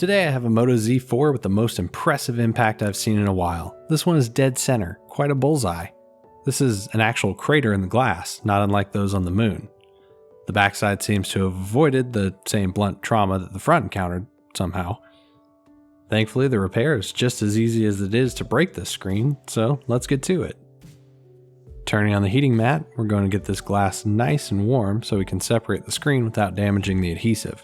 Today I have a Moto Z4 with the most impressive impact I've seen in a while. This one is dead center, quite a bullseye. This is an actual crater in the glass, not unlike those on the moon. The backside seems to have avoided the same blunt trauma that the front encountered, somehow. Thankfully, the repair is just as easy as it is to break this screen, so let's get to it. Turning on the heating mat, we're going to get this glass nice and warm so we can separate the screen without damaging the adhesive.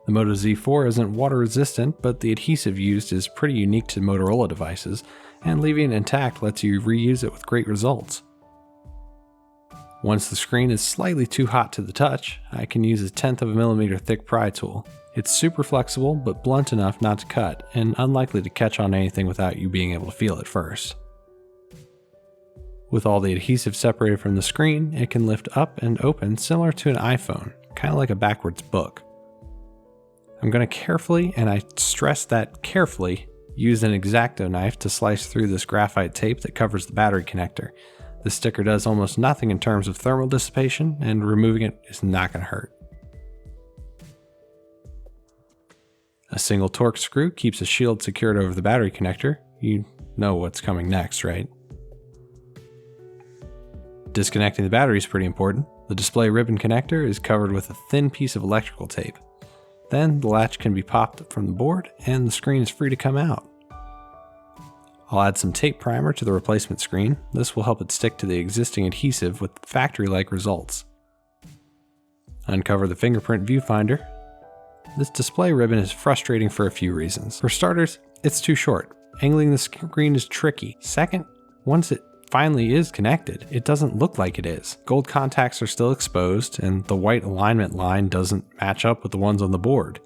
The Moto Z4 isn't water resistant, but the adhesive used is pretty unique to Motorola devices, and leaving it intact lets you reuse it with great results. Once the screen is slightly too hot to the touch, I can use a 1/10 of a millimeter thick pry tool. It's super flexible, but blunt enough not to cut, and unlikely to catch on anything without you being able to feel it first. With all the adhesive separated from the screen, it can lift up and open similar to an iPhone, kind of like a backwards book. I'm going to carefully, and I stress that carefully, use an X-Acto knife to slice through this graphite tape that covers the battery connector. The sticker does almost nothing in terms of thermal dissipation, and removing it is not going to hurt. A single Torx screw keeps a shield secured over the battery connector. You know what's coming next, right? Disconnecting the battery is pretty important. The display ribbon connector is covered with a thin piece of electrical tape. Then the latch can be popped from the board and the screen is free to come out. I'll add some tape primer to the replacement screen. This will help it stick to the existing adhesive with factory-like results. Uncover the fingerprint viewfinder. This display ribbon is frustrating for a few reasons. For starters, it's too short. Angling the screen is tricky. Second, once it finally is connected, it doesn't look like it is. Gold contacts are still exposed, and the white alignment line doesn't match up with the ones on the board.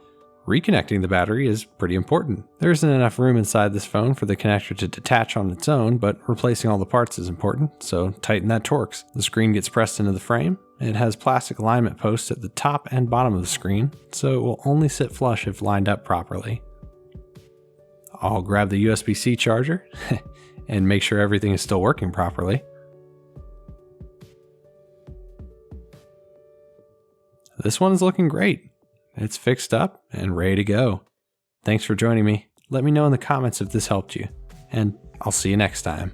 Reconnecting the battery is pretty important. There isn't enough room inside this phone for the connector to detach on its own, but replacing all the parts is important, so tighten that Torx. The screen gets pressed into the frame. It has plastic alignment posts at the top and bottom of the screen, so it will only sit flush if lined up properly. I'll grab the USB-C charger and make sure everything is still working properly. This one is looking great. It's fixed up and ready to go. Thanks for joining me. Let me know in the comments if this helped you, and I'll see you next time.